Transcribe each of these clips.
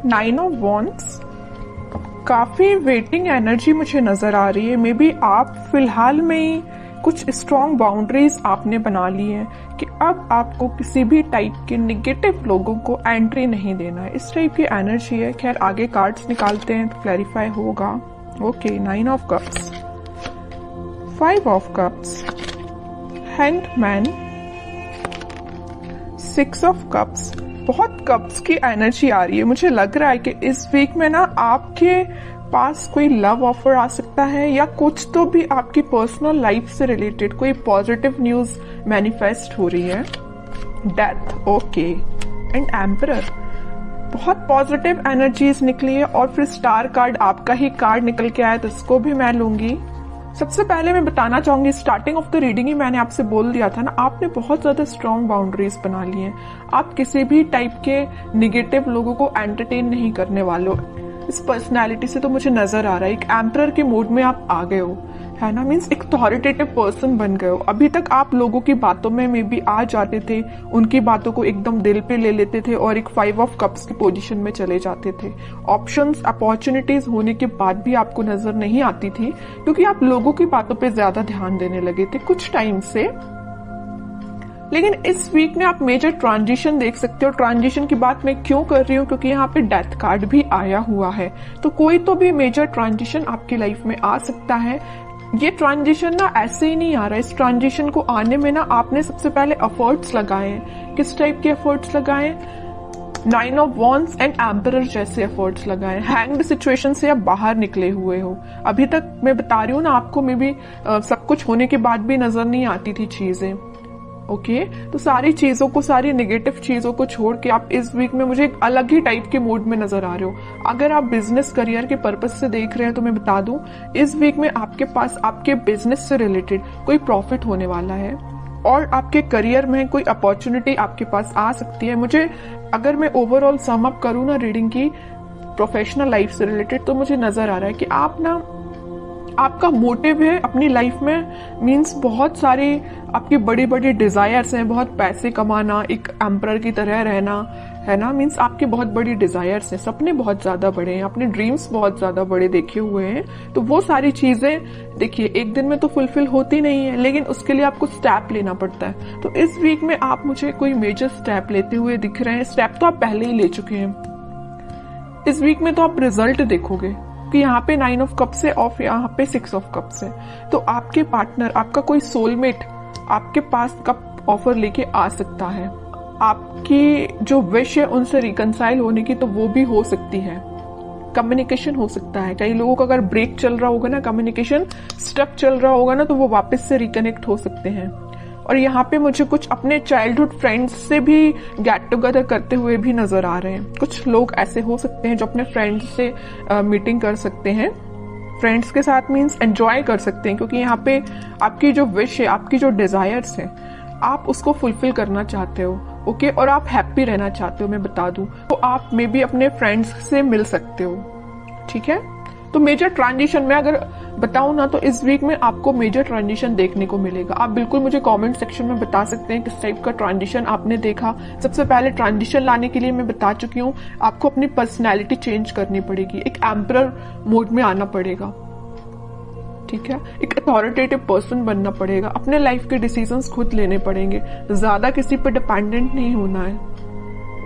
9 of wands, काफी waiting energy मुझे नजर आ रही है। मे बी आप फिलहाल में ही कुछ स्ट्रॉन्ग बाउंड्रीज आपने बना ली है कि अब आपको किसी भी टाइप के निगेटिव लोगों को एंट्री नहीं देना है, इस टाइप की एनर्जी है। खैर आगे कार्ड्स निकालते हैं तो क्लैरिफाई होगा। Okay, 9 of cups, 5 of cups, hanged man, 6 of cups. बहुत कप्स की एनर्जी आ रही है। मुझे लग रहा है कि इस वीक में ना आपके पास कोई लव ऑफर आ सकता है, या कुछ तो भी आपकी पर्सनल लाइफ से रिलेटेड कोई पॉजिटिव न्यूज मैनिफेस्ट हो रही है। डेथ, ओके, एंड एम्परर, बहुत पॉजिटिव एनर्जीज निकली है। और फिर स्टार कार्ड, आपका ही कार्ड निकल के आया, तो इसको भी मैं लूंगी। सबसे पहले मैं बताना चाहूंगी, स्टार्टिंग ऑफ द रीडिंग ही मैंने आपसे बोल दिया था ना, आपने बहुत ज्यादा स्ट्रॉन्ग बाउंड्रीज बना ली हैं। आप किसी भी टाइप के निगेटिव लोगों को एंटरटेन नहीं करने वाले हो। इस पर्सनैलिटी से तो मुझे नजर आ रहा है एक एम्परर के मोड में आप आ गए हो, है ना। मीन्स एक अथॉरिटेटिव पर्सन बन गए हो। अभी तक आप लोगों की बातों में मे बी आ जाते थे, उनकी बातों को एकदम दिल पे ले लेते थे और एक 5 ऑफ कप्स की पोजीशन में चले जाते थे। ऑप्शंस, अपॉर्चुनिटीज होने के बाद भी आपको नजर नहीं आती थी, क्योंकि आप लोगों की बातों पे ज्यादा ध्यान देने लगे थे कुछ टाइम से। लेकिन इस वीक में आप मेजर ट्रांजिशन देख सकते हो। ट्रांजिशन की बात मैं क्यों कर रही हूँ, क्योंकि यहाँ पे डेथ कार्ड भी आया हुआ है। तो कोई तो भी मेजर ट्रांजिशन आपकी लाइफ में आ सकता है। ये ट्रांजिशन ना ऐसे ही नहीं आ रहा है। इस ट्रांजिशन को आने में ना आपने सबसे पहले एफर्ट्स लगाए। किस टाइप के एफर्ट्स लगाए? 9 ऑफ वॉन्ड्स एंड एम्परर जैसे एफर्ट्स लगाए। हैंग्ड सिचुएशन से आप बाहर निकले हुए हो। अभी तक मैं बता रही हूँ ना आपको, मे बी सब कुछ होने के बाद भी नजर नहीं आती थी चीजें। ओके, तो सारी चीजों को, सारी नेगेटिव चीजों को छोड़ के आप इस वीक में मुझे एक अलग ही टाइप के मूड में नजर आ रहे हो। अगर आप बिजनेस करियर के पर्पस से देख रहे हैं तो मैं बता दूं, इस वीक में आपके पास आपके बिजनेस से रिलेटेड कोई प्रॉफिट होने वाला है, और आपके करियर में कोई अपॉर्चुनिटी आपके पास आ सकती है। मुझे, अगर मैं ओवरऑल सम अप करूं ना रीडिंग की प्रोफेशनल लाइफ से रिलेटेड, तो मुझे नजर आ रहा है कि आप ना, आपका मोटिव है अपनी लाइफ में, मीन्स बहुत सारे आपके बड़े बड़े डिजायर्स हैं। बहुत पैसे कमाना, एक एम्परर की तरह रहना, है ना। मीन्स आपके बहुत बड़ी डिजायर्स हैं, सपने बहुत ज्यादा बड़े हैं, अपने ड्रीम्स बहुत ज्यादा बड़े देखे हुए हैं। तो वो सारी चीजें देखिए एक दिन में तो फुलफिल होती नहीं है, लेकिन उसके लिए आपको स्टेप लेना पड़ता है। तो इस वीक में आप मुझे कोई मेजर स्टेप लेते हुए दिख रहे हैं। स्टेप तो आप पहले ही ले चुके हैं। इस वीक में तो आप रिजल्ट देखोगे कि यहाँ पे 9 ऑफ कप्स है और यहाँ पे 6 ऑफ कप्स है। तो आपके पार्टनर, आपका कोई सोलमेट आपके पास कप ऑफर लेके आ सकता है। आपकी जो विश है उनसे रिकंसाइल होने की, तो वो भी हो सकती है। कम्युनिकेशन हो सकता है। कई लोगों का अगर ब्रेक चल रहा होगा ना, कम्युनिकेशन स्टक चल रहा होगा ना, तो वो वापस से रिकनेक्ट हो सकते हैं। और यहाँ पे मुझे कुछ अपने चाइल्डहुड फ्रेंड्स से भी गेट टुगेदर करते हुए भी नजर आ रहे हैं। कुछ लोग ऐसे हो सकते हैं जो अपने फ्रेंड्स से मीटिंग कर सकते हैं। फ्रेंड्स के साथ मीन्स एंजॉय कर सकते हैं, क्योंकि यहाँ पे आपकी जो विश है, आपकी जो डिजायर्स है, आप उसको फुलफिल करना चाहते हो। ओके, और आप हैप्पी रहना चाहते हो, मैं बता दूं। तो आप मे बी अपने फ्रेंड्स से मिल सकते हो। ठीक है, तो मेजर ट्रांजिशन में अगर बताऊं ना, तो इस वीक में आपको मेजर ट्रांजिशन देखने को मिलेगा। आप बिल्कुल मुझे कमेंट सेक्शन में बता सकते हैं किस टाइप का ट्रांजिशन आपने देखा। सबसे पहले ट्रांजिशन लाने के लिए मैं बता चुकी हूँ, आपको अपनी पर्सनैलिटी चेंज करनी पड़ेगी, एक एम्परर मोड में आना पड़ेगा। ठीक है, एक अथॉरिटेटिव पर्सन बनना पड़ेगा, अपने लाइफ के डिसीजंस खुद लेने पड़ेंगे, ज्यादा किसी पर डिपेंडेंट नहीं होना है।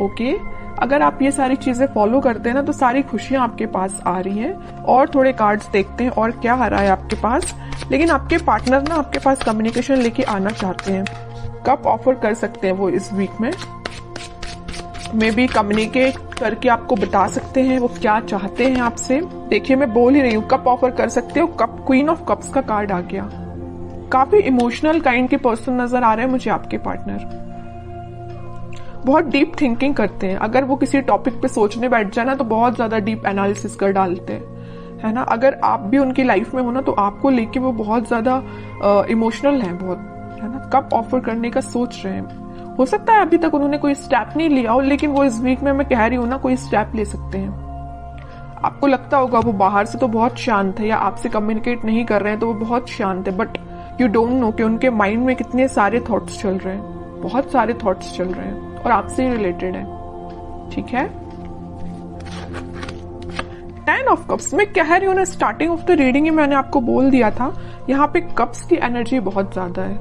ओके, अगर आप ये सारी चीजें फॉलो करते हैं ना, तो सारी खुशियां आपके पास आ रही हैं। और थोड़े कार्ड्स देखते हैं और क्या आ रहा है आपके पास। लेकिन आपके पार्टनर ना आपके पास कम्युनिकेशन लेके आना चाहते हैं। कब ऑफर कर सकते हैं वो इस वीक में? मे बी कम्युनिकेट करके आपको बता सकते हैं वो क्या चाहते हैं आपसे। देखिए मैं बोल ही रही हूँ, कब ऑफर कर सकते हो। कप, क्वीन ऑफ कप्स का कार्ड आ गया। काफी इमोशनल काइंड के पर्सन नजर आ रहे हैं मुझे आपके पार्टनर। बहुत डीप थिंकिंग करते हैं। अगर वो किसी टॉपिक पे सोचने बैठ जाए ना, तो बहुत ज्यादा डीप एनालिसिस कर डालते हैं, है ना। अगर आप भी उनकी लाइफ में हो ना, तो आपको लेके वो बहुत ज्यादा इमोशनल है, बहुत, है ना। कब ऑफर करने का सोच रहे हैं। हो सकता है अभी तक उन्होंने कोई स्टेप नहीं लिया हो, लेकिन वो इस वीक में, मैं कह रही हूँ ना, कोई स्टेप ले सकते हैं। आपको लगता होगा वो बाहर से तो बहुत शांत है, या आपसे कम्युनिकेट नहीं कर रहे हैं तो वो बहुत शांत है, बट यू डोंट नो कि उनके माइंड में कितने सारे थॉट्स चल रहे हैं। बहुत सारे थॉट्स चल रहे हैं और आपसे ही रिलेटेड है। ठीक है, 10 ऑफ कप्स, मैं कह रही हूँ ना, स्टार्टिंग ऑफ द रीडिंग ही मैंने आपको बोल दिया था, यहाँ पे कप्स की एनर्जी बहुत ज्यादा है,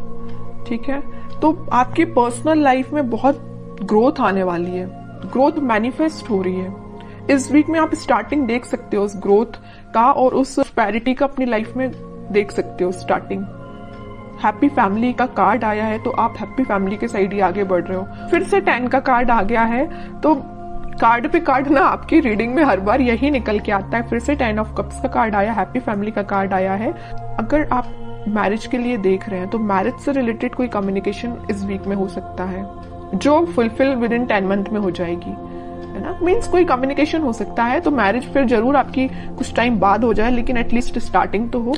ठीक है। तो आपकी पर्सनल लाइफ में बहुत ग्रोथ आने वाली है, ग्रोथ मैनिफेस्ट हो रही है। इस वीक में आप स्टार्टिंग देख सकते हो उस ग्रोथ का और उस प्रॉस्पेरिटी का अपनी लाइफ में देख सकते हो स्टार्टिंग। हैप्पी फैमिली का कार्ड आया है, तो आप हैप्पी फैमिली के साइड ही आगे बढ़ रहे हो। फिर से 10 का कार्ड आ गया है, तो कार्ड पे कार्ड ना आपकी रीडिंग में हर बार यही निकल के आता है। फिर से 10 ऑफ कप्स का कार्ड आया, हैप्पी फैमिली का कार्ड आया है। अगर आप मैरिज के लिए देख रहे हैं तो मैरिज से रिलेटेड कोई कम्युनिकेशन इस वीक में हो सकता है जो फुलफिल विद इन 10 मंथ में हो जाएगी, है ना। मीन्स कोई कम्युनिकेशन हो सकता है, तो मैरिज फिर जरूर आपकी कुछ टाइम बाद हो जाए, लेकिन एटलीस्ट स्टार्टिंग तो हो,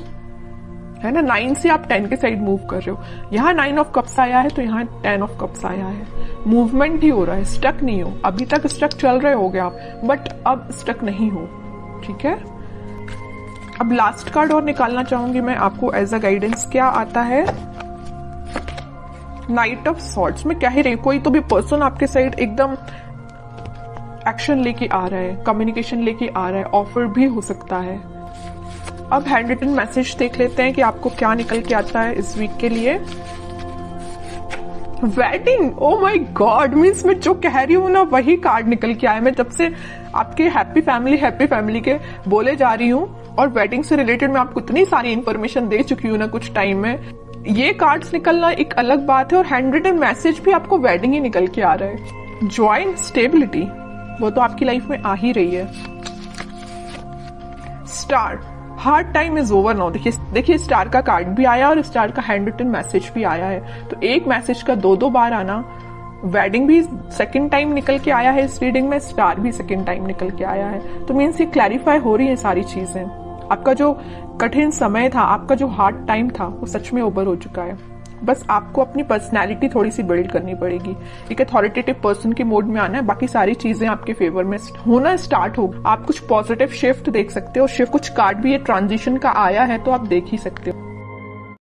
है ना। 9 से आप 10 के साइड मूव कर रहे हो। यहाँ 9 ऑफ कप्स आया है, तो यहाँ 10 ऑफ कप्स आया है। मूवमेंट ही हो रहा है, स्टक नहीं हो। अभी तक स्टक चल रहे होगे आप, बट अब स्टक नहीं हो, ठीक है। अब लास्ट कार्ड और निकालना चाहूंगी मैं आपको एज अ गाइडेंस। क्या आता है? Night of swords. मैं कह ही रही, कोई तो भी पर्सन आपके साइड एकदम एक्शन लेके आ रहा है, कम्युनिकेशन लेके आ रहा है, ऑफर भी हो सकता है। अब हैंड रिटन मैसेज देख लेते हैं कि आपको क्या निकल के आता है इस वीक के लिए। Wedding, oh my God, means मैं जो कह रही हूँ ना वही कार्ड निकल के आया। मैं जब से आपके हैप्पी फैमिली के बोले जा रही हूँ और वेडिंग से रिलेटेड मैं आपको इतनी सारी इंफॉर्मेशन दे चुकी हूँ ना कुछ टाइम में, ये कार्ड्स निकलना एक अलग बात है। और हैंड रिटन मैसेज भी आपको वेडिंग ही निकल के आ रहा है। जॉय, स्टेबिलिटी, वो तो आपकी लाइफ में आ ही रही है। Star, hard time is over now. देखिए स्टार का कार्ड भी आया और स्टार का हैंड रिटन मैसेज भी आया है। तो एक मैसेज का दो बार आना, वेडिंग भी सेकंड टाइम निकल के आया है इस रीडिंग में, स्टार भी सेकंड टाइम निकल के आया है। तो मीन्स ये क्लैरिफाई हो रही है सारी चीजें। आपका जो कठिन समय था, आपका जो हार्ड टाइम था, वो सच में ओवर हो चुका है। बस आपको अपनी पर्सनैलिटी थोड़ी सी बिल्ड करनी पड़ेगी, एक अथॉरिटेटिव पर्सन के मोड में आना है। बाकी सारी चीजें आपके फेवर में होना स्टार्ट हो। आप कुछ पॉजिटिव शिफ्ट देख सकते हो। शिफ्ट कुछ कार्ड भी ये ट्रांजिशन का आया है, तो आप देख ही सकते हो।